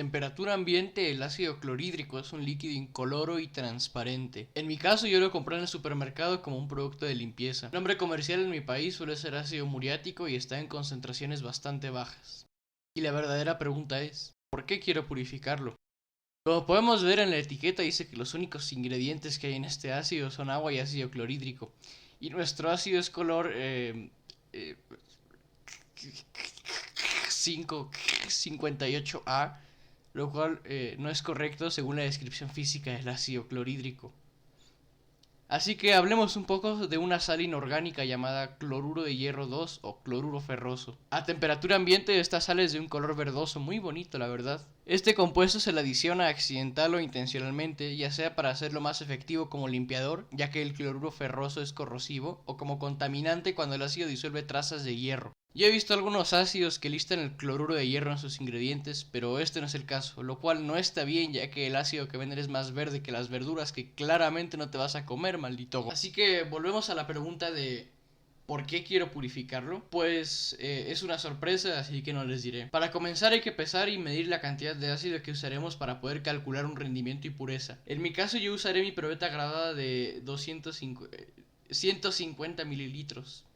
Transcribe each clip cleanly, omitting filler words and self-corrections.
temperatura ambiente, el ácido clorhídrico es un líquido incoloro y transparente. En mi caso, yo lo compré en el supermercado como un producto de limpieza. El nombre comercial en mi país suele ser ácido muriático y está en concentraciones bastante bajas. Y la verdadera pregunta es, ¿por qué quiero purificarlo? Como podemos ver en la etiqueta dice que los únicos ingredientes que hay en este ácido son agua y ácido clorhídrico. Y nuestro ácido es color eh, 558A, lo cual no es correcto según la descripción física del ácido clorhídrico. Así que hablemos un poco de una sal inorgánica llamada cloruro de hierro 2 o cloruro ferroso. A temperatura ambiente esta sal es de un color verdoso muy bonito, la verdad. Este compuesto se le adiciona accidental o intencionalmente, ya sea para hacerlo más efectivo como limpiador, ya que el cloruro ferroso es corrosivo, o como contaminante cuando el ácido disuelve trazas de hierro. Yo he visto algunos ácidos que listan el cloruro de hierro en sus ingredientes, pero este no es el caso, lo cual no está bien ya que el ácido que venden es más verde que las verduras que claramente no te vas a comer, maldito. Así que volvemos a la pregunta de ¿por qué quiero purificarlo? Pues es una sorpresa, así que no les diré. Para comenzar hay que pesar y medir la cantidad de ácido que usaremos para poder calcular un rendimiento y pureza. En mi caso yo usaré mi probeta gradada de 150 mililitros.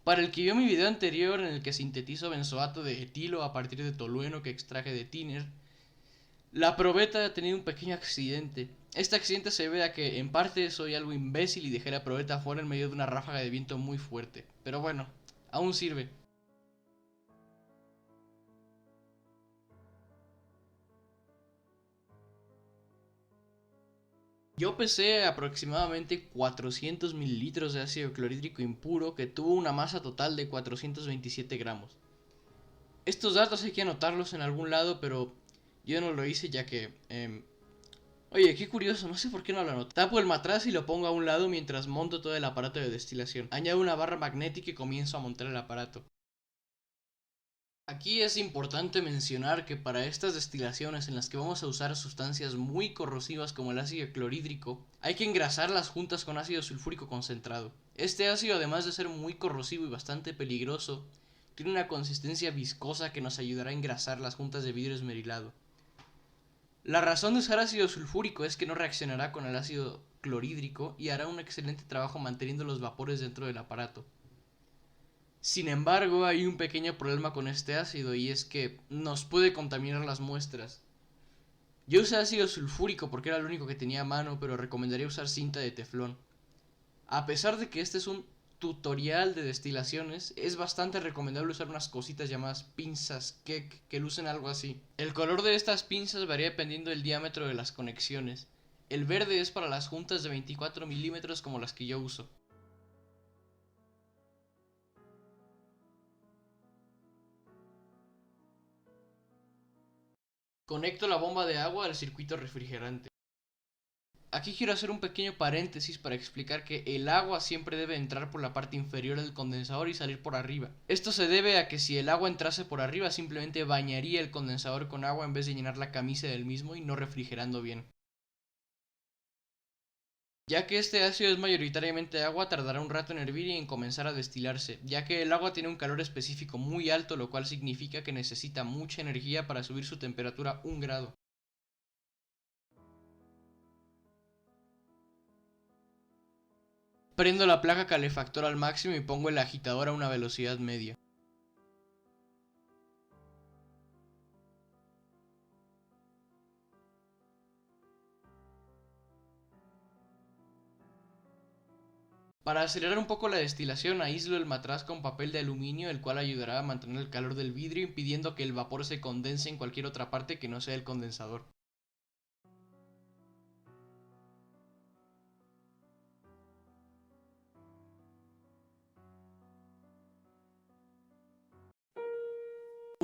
Para el que vio mi video anterior en el que sintetizo benzoato de etilo a partir de tolueno que extraje de tiner, la probeta ha tenido un pequeño accidente. Este accidente se debe a que en parte soy algo imbécil y dejé la probeta fuera en medio de una ráfaga de viento muy fuerte. Pero bueno, aún sirve. Yo pesé aproximadamente 400 mililitros de ácido clorhídrico impuro que tuvo una masa total de 427 gramos. Estos datos hay que anotarlos en algún lado, pero yo no lo hice ya que... Oye, qué curioso, no sé por qué no lo anoté. Tapo el matraz y lo pongo a un lado mientras monto todo el aparato de destilación. Añado una barra magnética y comienzo a montar el aparato. Aquí es importante mencionar que para estas destilaciones en las que vamos a usar sustancias muy corrosivas como el ácido clorhídrico, hay que engrasarlas juntas con ácido sulfúrico concentrado. Este ácido, además de ser muy corrosivo y bastante peligroso, tiene una consistencia viscosa que nos ayudará a engrasar las juntas de vidrio esmerilado. La razón de usar ácido sulfúrico es que no reaccionará con el ácido clorhídrico y hará un excelente trabajo manteniendo los vapores dentro del aparato. Sin embargo, hay un pequeño problema con este ácido y es que nos puede contaminar las muestras. Yo usé ácido sulfúrico porque era lo único que tenía a mano, pero recomendaría usar cinta de teflón. A pesar de que este es un tutorial de destilaciones, es bastante recomendable usar unas cositas llamadas pinzas Keck que lucen algo así. El color de estas pinzas varía dependiendo del diámetro de las conexiones. El verde es para las juntas de 24 milímetros como las que yo uso. Conecto la bomba de agua al circuito refrigerante. Aquí quiero hacer un pequeño paréntesis para explicar que el agua siempre debe entrar por la parte inferior del condensador y salir por arriba. Esto se debe a que si el agua entrase por arriba simplemente bañaría el condensador con agua en vez de llenar la camisa del mismo y no refrigerando bien. Ya que este ácido es mayoritariamente agua, tardará un rato en hervir y en comenzar a destilarse, ya que el agua tiene un calor específico muy alto, lo cual significa que necesita mucha energía para subir su temperatura 1 grado. Prendo la placa calefactora al máximo y pongo el agitador a una velocidad media. Para acelerar un poco la destilación, aíslo el matraz con papel de aluminio, el cual ayudará a mantener el calor del vidrio, impidiendo que el vapor se condense en cualquier otra parte que no sea el condensador.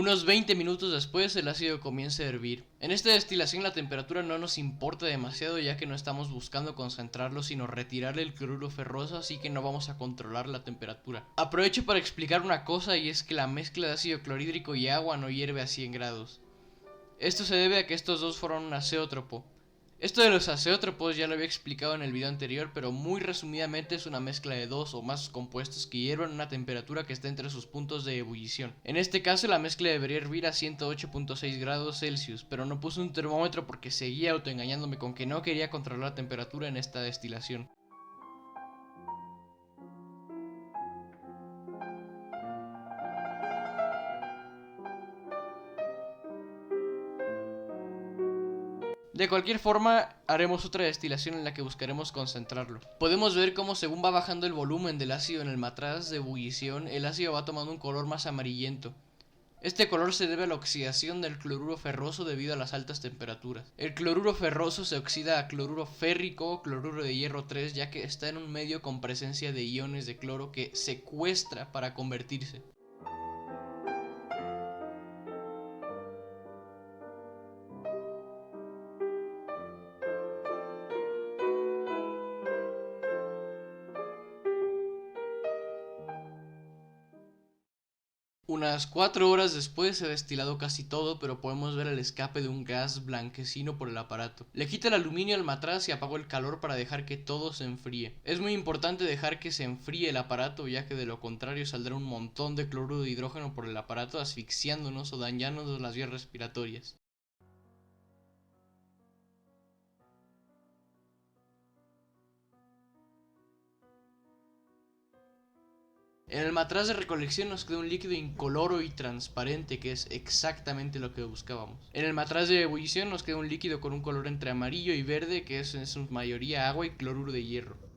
Unos 20 minutos después el ácido comienza a hervir. En esta destilación la temperatura no nos importa demasiado ya que no estamos buscando concentrarlo sino retirarle el cloruro ferroso, así que no vamos a controlar la temperatura. Aprovecho para explicar una cosa y es que la mezcla de ácido clorhídrico y agua no hierve a 100 grados. Esto se debe a que estos dos forman un azeótropo. Esto de los azeótropos ya lo había explicado en el video anterior, pero muy resumidamente es una mezcla de dos o más compuestos que hierven a una temperatura que está entre sus puntos de ebullición. En este caso la mezcla debería hervir a 108.6 grados Celsius, pero no puse un termómetro porque seguía autoengañándome con que no quería controlar la temperatura en esta destilación. De cualquier forma, haremos otra destilación en la que buscaremos concentrarlo. Podemos ver cómo según va bajando el volumen del ácido en el matraz de ebullición, el ácido va tomando un color más amarillento. Este color se debe a la oxidación del cloruro ferroso debido a las altas temperaturas. El cloruro ferroso se oxida a cloruro férrico o cloruro de hierro 3 ya que está en un medio con presencia de iones de cloro que secuestra para convertirse. Unas 4 horas después se ha destilado casi todo, pero podemos ver el escape de un gas blanquecino por el aparato. Le quita el aluminio al matraz y apago el calor para dejar que todo se enfríe. Es muy importante dejar que se enfríe el aparato, ya que de lo contrario saldrá un montón de cloruro de hidrógeno por el aparato asfixiándonos o dañándonos las vías respiratorias. En el matraz de recolección nos queda un líquido incoloro y transparente que es exactamente lo que buscábamos. En el matraz de ebullición nos queda un líquido con un color entre amarillo y verde que es en su mayoría agua y cloruro de hierro.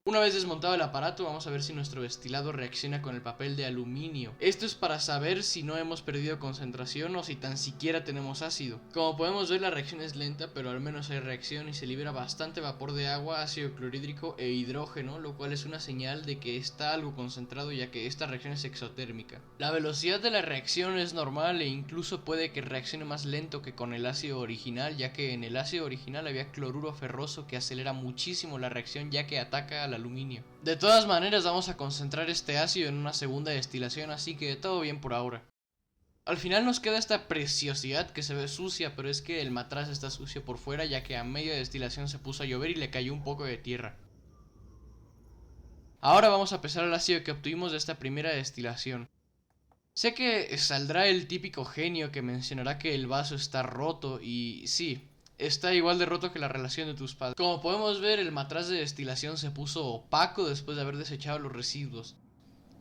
Una vez desmontado el aparato, vamos a ver si nuestro destilado reacciona con el papel de aluminio. Esto es para saber si no hemos perdido concentración o si tan siquiera tenemos ácido. Como podemos ver, la reacción es lenta, pero al menos hay reacción y se libera bastante vapor de agua, ácido clorhídrico e hidrógeno, lo cual es una señal de que está algo concentrado, ya que esta reacción es exotérmica. La velocidad de la reacción es normal e incluso puede que reaccione más lento que con el ácido original, ya que en el ácido original había cloruro ferroso que acelera muchísimo la reacción ya que ataca al aluminio. De todas maneras vamos a concentrar este ácido en una segunda destilación, así que todo bien por ahora. Al final nos queda esta preciosidad que se ve sucia, pero es que el matraz está sucio por fuera ya que a media destilación se puso a llover y le cayó un poco de tierra. Ahora vamos a pesar el ácido que obtuvimos de esta primera destilación. Sé que saldrá el típico genio que mencionará que el vaso está roto y sí, está igual de roto que la relación de tus padres. Como podemos ver, el matraz de destilación se puso opaco después de haber desechado los residuos.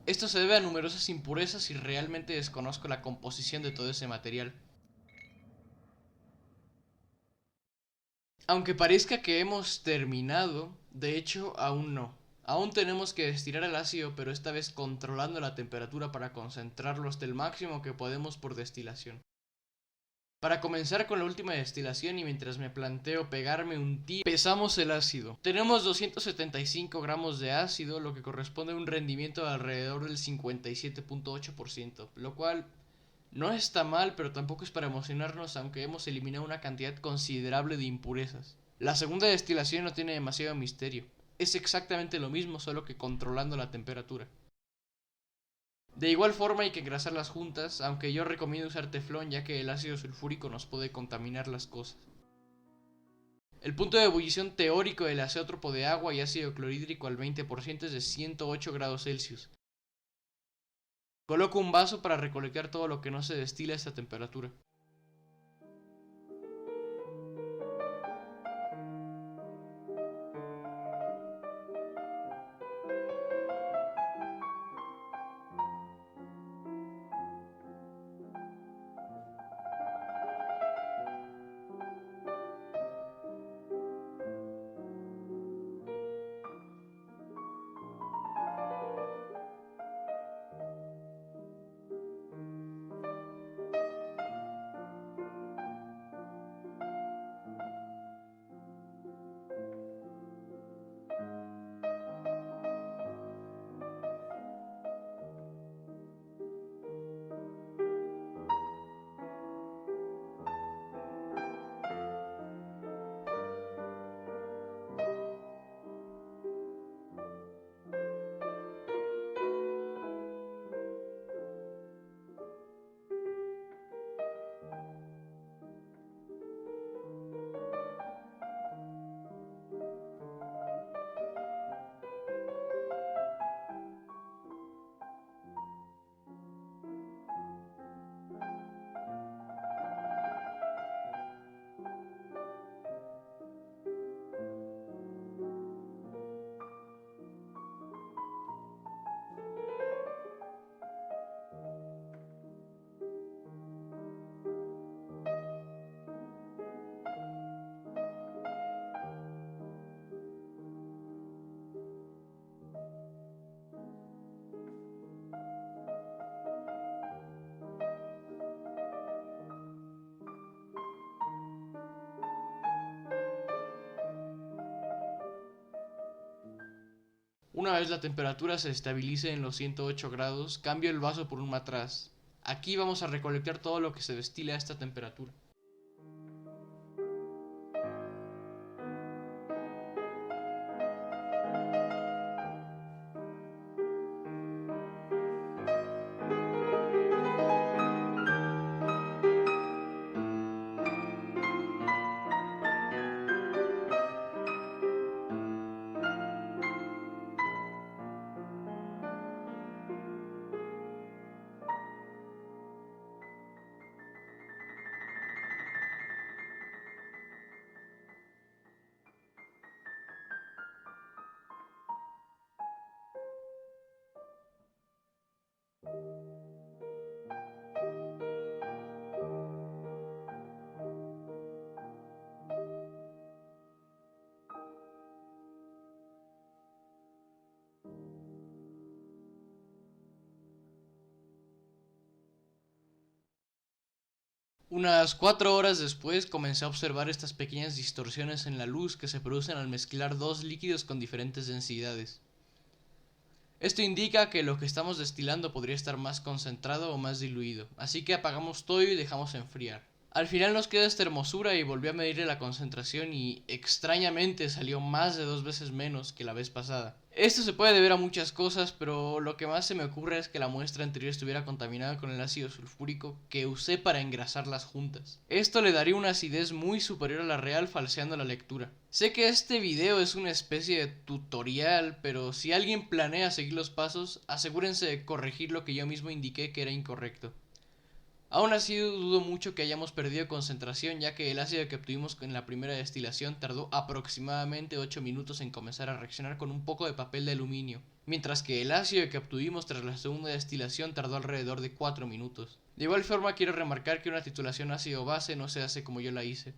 Esto se debe a numerosas impurezas y realmente desconozco la composición de todo ese material. Aunque parezca que hemos terminado, de hecho aún no. Aún tenemos que destilar el ácido, pero esta vez controlando la temperatura para concentrarlo hasta el máximo que podemos por destilación. Para comenzar con la última destilación y mientras me planteo pegarme un tiro, pesamos el ácido. Tenemos 275 gramos de ácido, lo que corresponde a un rendimiento de alrededor del 57.8%, lo cual no está mal, pero tampoco es para emocionarnos, aunque hemos eliminado una cantidad considerable de impurezas. La segunda destilación no tiene demasiado misterio. Es exactamente lo mismo, solo que controlando la temperatura. De igual forma hay que engrasarlas juntas, aunque yo recomiendo usar teflón ya que el ácido sulfúrico nos puede contaminar las cosas. El punto de ebullición teórico del azeótropo de agua y ácido clorhídrico al 20% es de 108 grados Celsius. Coloco un vaso para recolectar todo lo que no se destila a esta temperatura. Una vez la temperatura se estabilice en los 108 grados, cambio el vaso por un matraz. Aquí vamos a recolectar todo lo que se destile a esta temperatura. Unas 4 horas después comencé a observar estas pequeñas distorsiones en la luz que se producen al mezclar dos líquidos con diferentes densidades. Esto indica que lo que estamos destilando podría estar más concentrado o más diluido, así que apagamos todo y dejamos enfriar. Al final nos queda esta hermosura y volví a medirle la concentración y extrañamente salió más de 2 veces menos que la vez pasada. Esto se puede deber a muchas cosas, pero lo que más se me ocurre es que la muestra anterior estuviera contaminada con el ácido sulfúrico que usé para engrasar las juntas. Esto le daría una acidez muy superior a la real, falseando la lectura. Sé que este video es una especie de tutorial, pero si alguien planea seguir los pasos, asegúrense de corregir lo que yo mismo indiqué que era incorrecto. Aún así dudo mucho que hayamos perdido concentración, ya que el ácido que obtuvimos en la primera destilación tardó aproximadamente 8 minutos en comenzar a reaccionar con un poco de papel de aluminio, mientras que el ácido que obtuvimos tras la segunda destilación tardó alrededor de 4 minutos. De igual forma quiero remarcar que una titulación ácido-base no se hace como yo la hice.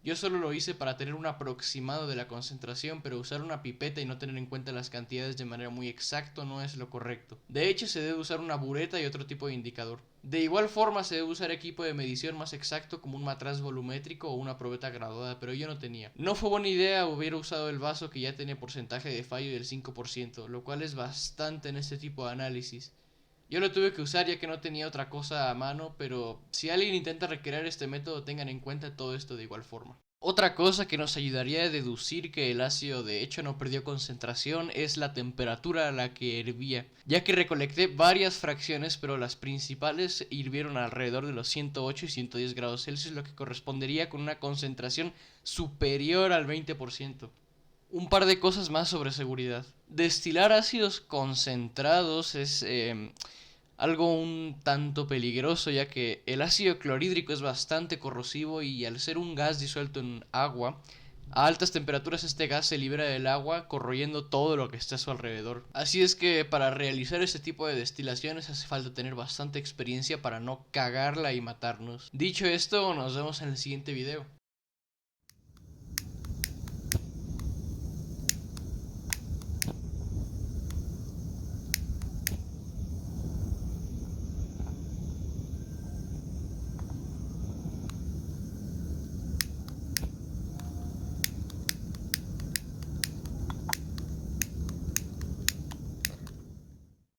Yo solo lo hice para tener un aproximado de la concentración, pero usar una pipeta y no tener en cuenta las cantidades de manera muy exacta no es lo correcto. De hecho, se debe usar una bureta y otro tipo de indicador. De igual forma, se debe usar equipo de medición más exacto como un matraz volumétrico o una probeta graduada, pero yo no tenía. No fue buena idea hubiera usado el vaso que ya tenía porcentaje de fallo del 5%, lo cual es bastante en este tipo de análisis. Yo lo tuve que usar ya que no tenía otra cosa a mano, pero si alguien intenta recrear este método tengan en cuenta todo esto de igual forma. Otra cosa que nos ayudaría a deducir que el ácido de hecho no perdió concentración es la temperatura a la que hervía, ya que recolecté varias fracciones pero las principales hirvieron alrededor de los 108 y 110 grados Celsius, lo que correspondería con una concentración superior al 20%. Un par de cosas más sobre seguridad. Destilar ácidos concentrados es algo un tanto peligroso, ya que el ácido clorhídrico es bastante corrosivo y al ser un gas disuelto en agua, a altas temperaturas este gas se libera del agua corroyendo todo lo que está a su alrededor. Así es que para realizar este tipo de destilaciones hace falta tener bastante experiencia para no cagarla y matarnos. Dicho esto, nos vemos en el siguiente video.